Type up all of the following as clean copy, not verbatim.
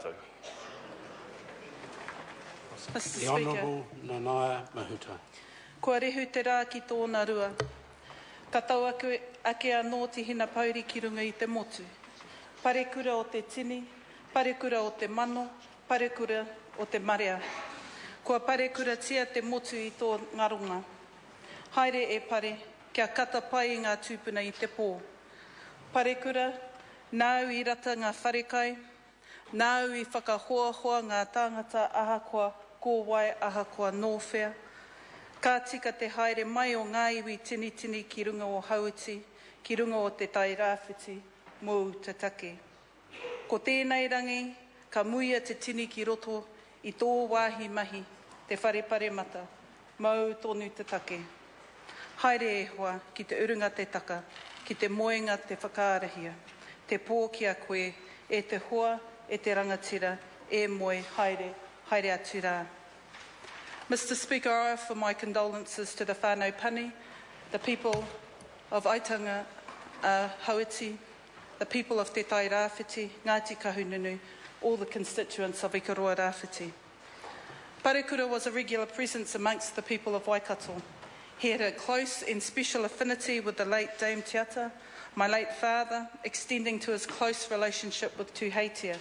tātou. Mr. Speaker, Nanaia Mahuta. kua rehu te rā ki tōna rua. Ka tau ake anō te hina pauri ki runga i te motu. Parekura o te tini, parekura o te mano, parekura o te marea. Kua parekura tia te motu i tō ngarunga. Haere e pare, kia kata pai i ngā tūpuna i te pō. Parekura, nāu i rata ngā wharekai, nāu i whakahoahoa ngā tāngata ahakoa kōwai ahakoa nōwhea. Ka tika te haere mai o ngā iwi tini tini ki runga o hauti, ki runga o te tai rāwhiti, mōu te take. Ko tēnei rangi, ka muia te tini ki roto i tō wāhi mahi, te wharepare mata, mau tonu te take. Haere e hoa ki te urunga te taka, ki te moenga te whakaarahia, te pō ki a koe, e te hoa, e te rangatira, e moe, haere, haere atu rā. Mr. Speaker, I offer my condolences to the whānau Pani, the people of Aitanga Hauiti, the people of Te Tai Rāwhiti, Ngāti Kahununu, all the constituents of Ikaroa Rāwhiti. Parekura was a regular presence amongst the people of Waikato. He had a close and special affinity with the late Dame Tiata, my late father, extending to his close relationship with Tuheitia.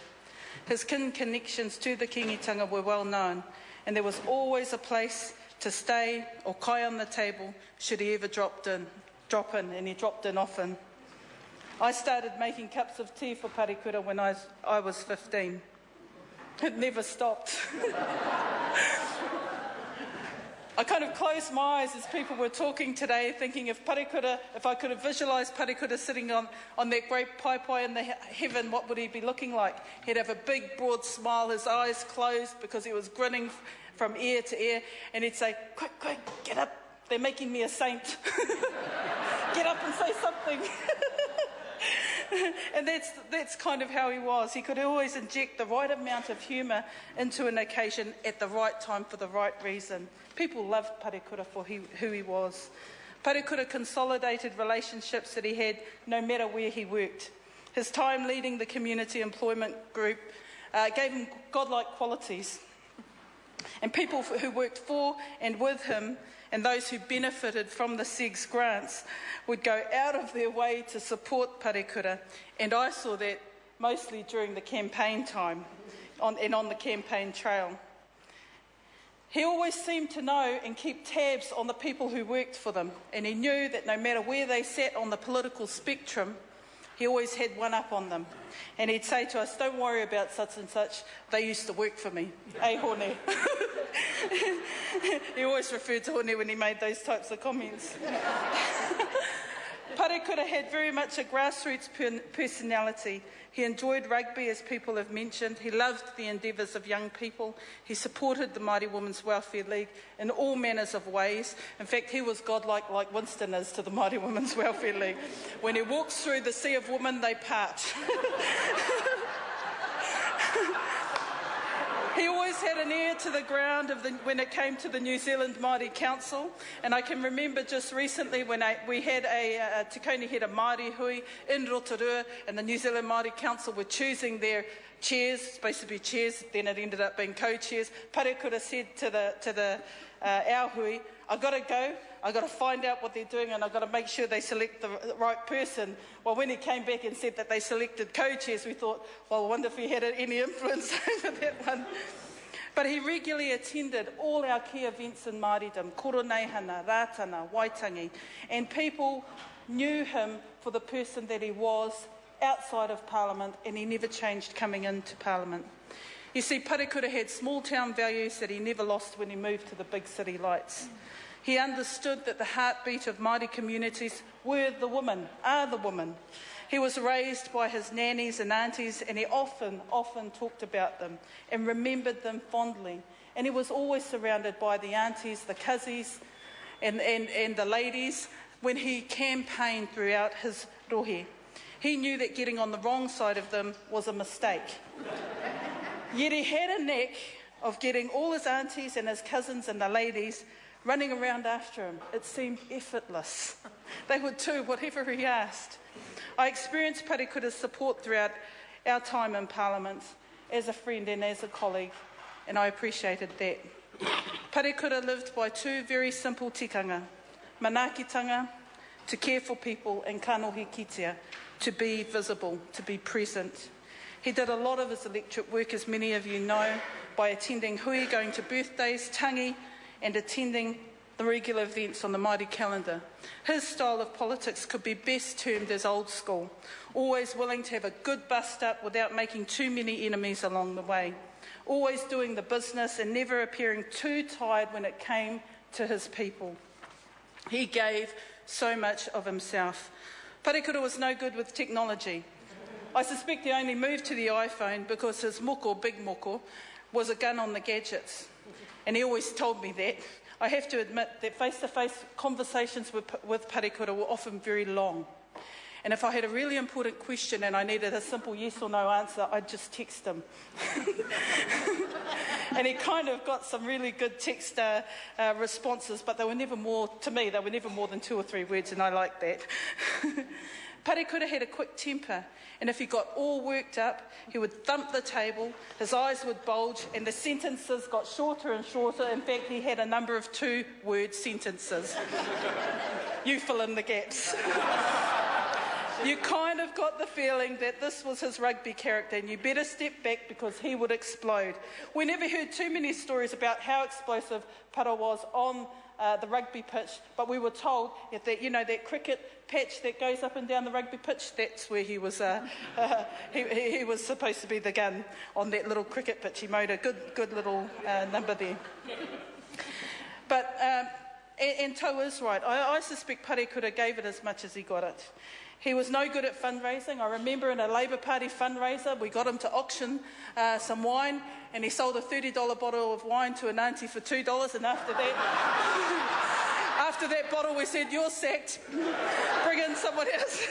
His kin connections to the kingitanga were well known, and there was always a place to stay or kai on the table should he ever drop in, and he dropped in often. I started making cups of tea for Parekura when I was 15. It never stopped. I kind of closed my eyes as people were talking today, thinking if I could have visualised Parekura sitting on that great pai in the heaven, what would he be looking like? He'd have a big, broad smile, his eyes closed because he was grinning from ear to ear, and he'd say, quick, get up, they're making me a saint. Get up and say something. And that's kind of how he was. He could always inject the right amount of humour into an occasion at the right time for the right reason. People loved Parekura for who he was. Parekura consolidated relationships that he had no matter where he worked. His time leading the community employment group gave him godlike qualities. And people who worked for and with him, and those who benefited from the SEG's grants, would go out of their way to support Parekura. And I saw that mostly during the campaign time and on the campaign trail. He always seemed to know and keep tabs on the people who worked for them, and he knew that no matter where they sat on the political spectrum, he always had one up on them. And he'd say to us, don't worry about such and such, they used to work for me. Eh, Hone? He always referred to Hone when he made those types of comments. Parekura had very much a grassroots personality. He enjoyed rugby, as people have mentioned. He loved the endeavours of young people. He supported the Māori Women's Welfare League in all manners of ways. In fact, he was godlike, like Winston is to the Māori Women's Welfare League. When he walks through the sea of women, they part. He always had an ear to the ground when it came to the New Zealand Māori Council, and I can remember just recently when we had Te Kauni had a Māori hui in Rotorua, and the New Zealand Māori Council were choosing their chairs, supposed to be chairs, then it ended up being co-chairs. Parekura said to our hui, I've got to go, I've got to find out what they're doing, and I've got to make sure they select the right person. Well, when he came back and said that they selected co-chairs, we thought, well, I wonder if he had any influence over that one. But he regularly attended all our key events in Māoridom, Koroneihana, Rātana, Waitangi, and people knew him for the person that he was outside of Parliament, and he never changed coming into Parliament. You see, Parekura had small town values that he never lost when he moved to the big city lights. He understood that the heartbeat of Māori communities were the women, are the women. He was raised by his nannies and aunties, and he often talked about them and remembered them fondly. And he was always surrounded by the aunties, the cousins and the ladies when he campaigned throughout his rohe. He knew that getting on the wrong side of them was a mistake. Yet he had a knack of getting all his aunties and his cousins and the ladies running around after him. It seemed effortless. They would do whatever he asked. I experienced Parekura's support throughout our time in Parliament, as a friend and as a colleague, and I appreciated that. Parekura lived by two very simple tikanga: manaakitanga, to care for people, and kanohi kitea, to be visible, to be present. He did a lot of his electorate work, as many of you know, by attending hui, going to birthdays, tangi, and attending the regular events on the Māori calendar. His style of politics could be best termed as old school, always willing to have a good bust-up without making too many enemies along the way, always doing the business and never appearing too tired when it came to his people. He gave so much of himself. Parekura was no good with technology. I suspect he only moved to the iPhone because his moko, big moko, was a gun on the gadgets. And he always told me that. I have to admit that face-to-face conversations with Parekura were often very long. And if I had a really important question and I needed a simple yes or no answer, I'd just text him. And he kind of got some really good text responses, but they were never more, to me, they were never more than 2 or 3 words, and I liked that. Parekura had a quick temper, and if he got all worked up, he would thump the table, his eyes would bulge, and the sentences got shorter and shorter. In fact, he had a number of 2-word sentences. You fill in the gaps. You kind of got the feeling that this was his rugby character, and you better step back because he would explode. We never heard too many stories about how explosive Para was on the rugby pitch, but we were told that, you know, that cricket patch that goes up and down the rugby pitch, that's where he was. He was supposed to be the gun on that little cricket pitch. He made a good little number there. But and Tau is right. I suspect Parekura gave it as much as he got it. He was no good at fundraising. I remember in a Labour Party fundraiser, we got him to auction some wine, and he sold a $30 bottle of wine to an auntie for $2, and after that bottle we said, "You're sacked. Bring in someone else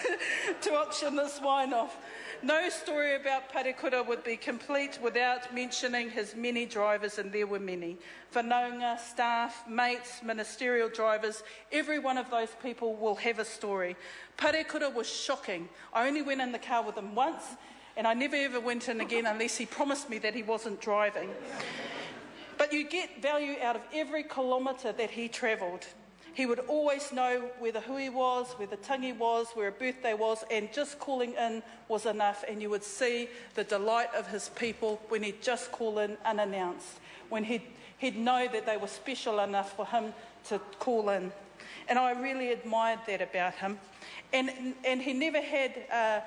to auction this wine off." No story about Parekura would be complete without mentioning his many drivers, and there were many. Whanaunga, staff, mates, ministerial drivers, every one of those people will have a story. Parekura was shocking. I only went in the car with him once, and I never ever went in again unless he promised me that he wasn't driving. But you get value out of every kilometre that he travelled. He would always know where the hui was, where the tangi was, where a birthday was, and just calling in was enough, and you would see the delight of his people when he'd just call in unannounced, when he'd know that they were special enough for him to call in. And I really admired that about him. And he never had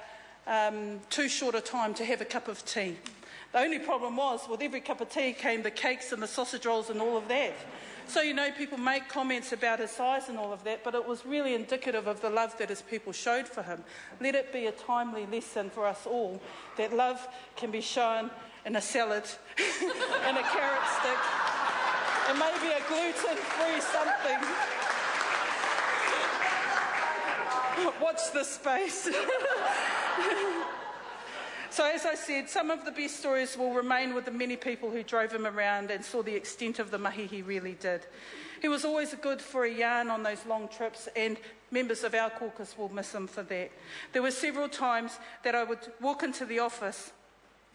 too short a time to have a cup of tea. The only problem was, with every cup of tea came the cakes and the sausage rolls and all of that. So, you know, people make comments about his size and all of that, but it was really indicative of the love that his people showed for him. Let it be a timely lesson for us all that love can be shown in a salad, in a carrot stick, and maybe a gluten-free something. Watch this space. So, as I said, some of the best stories will remain with the many people who drove him around and saw the extent of the mahi he really did. He was always good for a yarn on those long trips, and members of our caucus will miss him for that. There were several times that I would walk into the office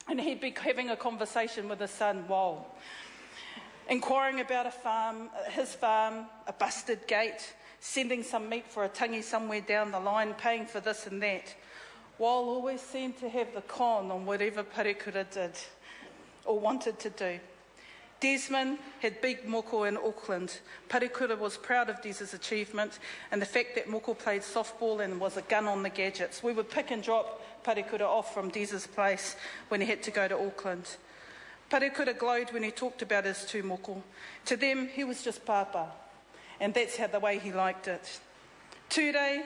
and he'd be having a conversation with his son, Wal, inquiring about a farm, his farm, a busted gate, sending some meat for a tangi somewhere down the line, paying for this and that. Wal always seemed to have the con on whatever Parekura did or wanted to do. Desmond had big moko in Auckland. Parekura was proud of Des's achievement and the fact that moko played softball and was a gun on the gadgets. We would pick and drop Parekura off from Des's place when he had to go to Auckland. Parekura glowed when he talked about his two moko. To them, he was just papa, and that's the way he liked it. Ture,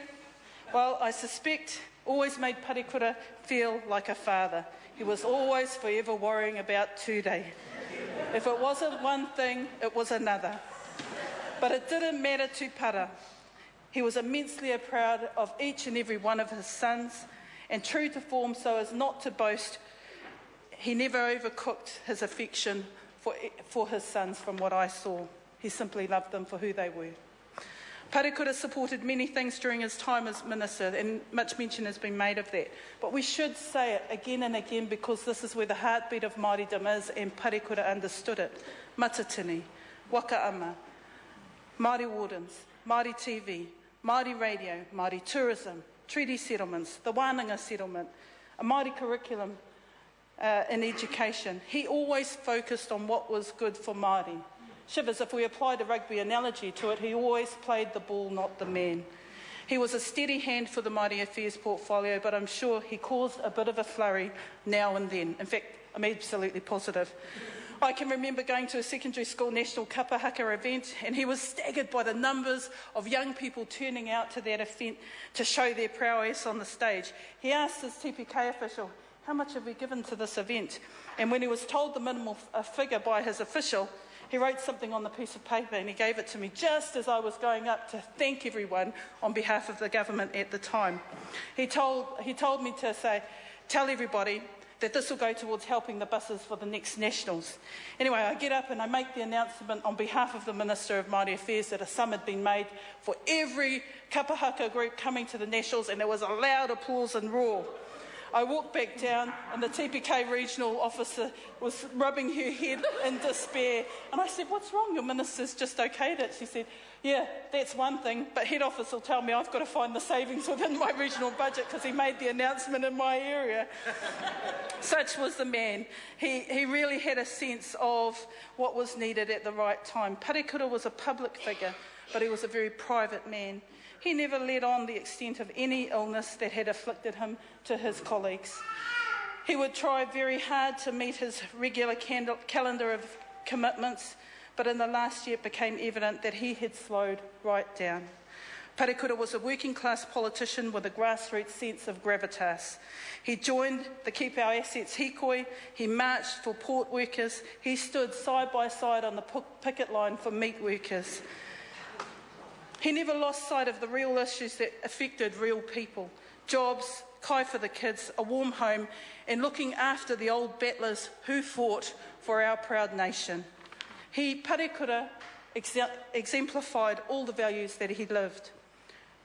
well, I suspect, always made Parekura feel like a father. He was always forever worrying about Ture. If it wasn't one thing, it was another. But it didn't matter to Para. He was immensely proud of each and every one of his sons, and true to form so as not to boast, he never overcooked his affection for his sons from what I saw. He simply loved them for who they were. Parekura supported many things during his time as minister, and much mention has been made of that. But we should say it again and again because this is where the heartbeat of Māoridom is, and Parekura understood it. Matatini, Wakaama, Māori wardens, Māori TV, Māori radio, Māori tourism, treaty settlements, the Wānanga settlement, a Māori curriculum in education. He always focused on what was good for Māori. Shivers, if we applied a rugby analogy to it, he always played the ball, not the man. He was a steady hand for the Māori Affairs portfolio, but I'm sure he caused a bit of a flurry now and then. In fact, I'm absolutely positive. I can remember going to a secondary school national kapahaka event, and he was staggered by the numbers of young people turning out to that event to show their prowess on the stage. He asked his TPK official, "How much have we given to this event?" And when he was told the minimal figure by his official, he wrote something on the piece of paper and he gave it to me just as I was going up to thank everyone on behalf of the government at the time. He told me to say, "Tell everybody that this will go towards helping the buses for the next Nationals." Anyway, I get up and I make the announcement on behalf of the Minister of Māori Affairs that a sum had been made for every kapahaka group coming to the Nationals, and there was a loud applause and roar. I walked back down and the TPK regional officer was rubbing her head in despair. And I said, "What's wrong? Your minister's just okayed it." She said, "Yeah, that's one thing, but head office will tell me I've got to find the savings within my regional budget because he made the announcement in my area." Such was the man. He really had a sense of what was needed at the right time. Parekura was a public figure, but he was a very private man. He never let on the extent of any illness that had afflicted him to his colleagues. He would try very hard to meet his regular calendar of commitments, but in the last year it became evident that he had slowed right down. Parekura was a working-class politician with a grassroots sense of gravitas. He joined the Keep Our Assets hikoi, he marched for port workers, he stood side by side on the picket line for meat workers. He never lost sight of the real issues that affected real people: jobs, kai for the kids, a warm home, and looking after the old battlers who fought for our proud nation. Parekura exemplified all the values that he lived.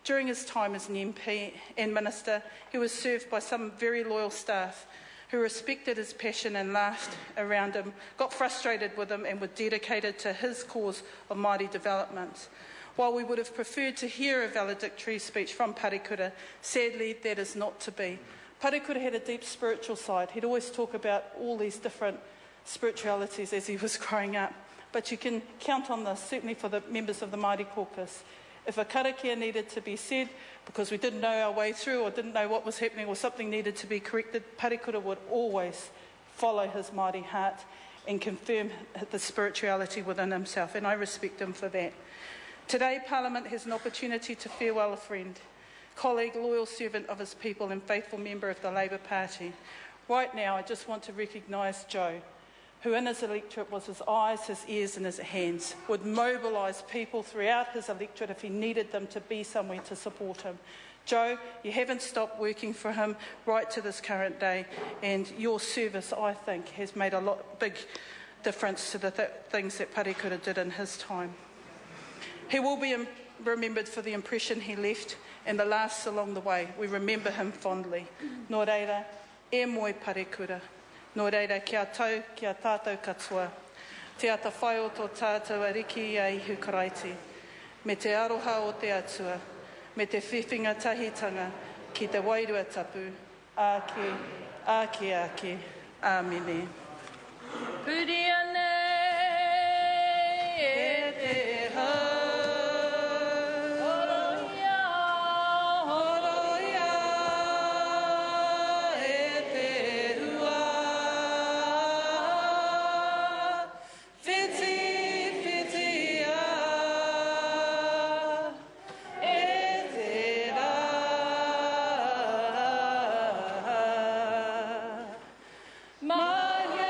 During his time as an MP and minister, he was served by some very loyal staff who respected his passion and laughed around him, got frustrated with him, and were dedicated to his cause of Māori development. While we would have preferred to hear a valedictory speech from Parekura, sadly that is not to be. Parekura had a deep spiritual side. He'd always talk about all these different spiritualities as he was growing up. But you can count on this, certainly for the members of the Māori caucus. If a karakia needed to be said because we didn't know our way through or didn't know what was happening or something needed to be corrected, Parekura would always follow his Māori heart and confirm the spirituality within himself, and I respect him for that. Today, Parliament has an opportunity to farewell a friend, colleague, loyal servant of his people and faithful member of the Labour Party. Right now, I just want to recognise Joe, who in his electorate was his eyes, his ears and his hands, would mobilise people throughout his electorate if he needed them to be somewhere to support him. Joe, you haven't stopped working for him right to this current day, and your service, I think, has made a big difference to the things that Parekura did in his time. He will be remembered for the impression he left and the laughs along the way. We remember him fondly. Nō reira, e moe Parekura. Nō reira, kia tau, kia tātou katoa. Te ata whai o tō tātou ariki a ihu karaiti. Me te aroha o te atua. Me te whiwhinga tahitanga ki te wairua tapu. Ake, ake, ake. Āmene. Puri anei e te hau. Maria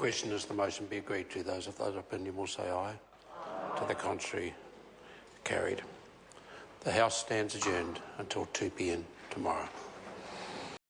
question is the motion be agreed to. Those of that opinion will say aye. To the contrary, carried. The House stands adjourned until 2 p.m. tomorrow.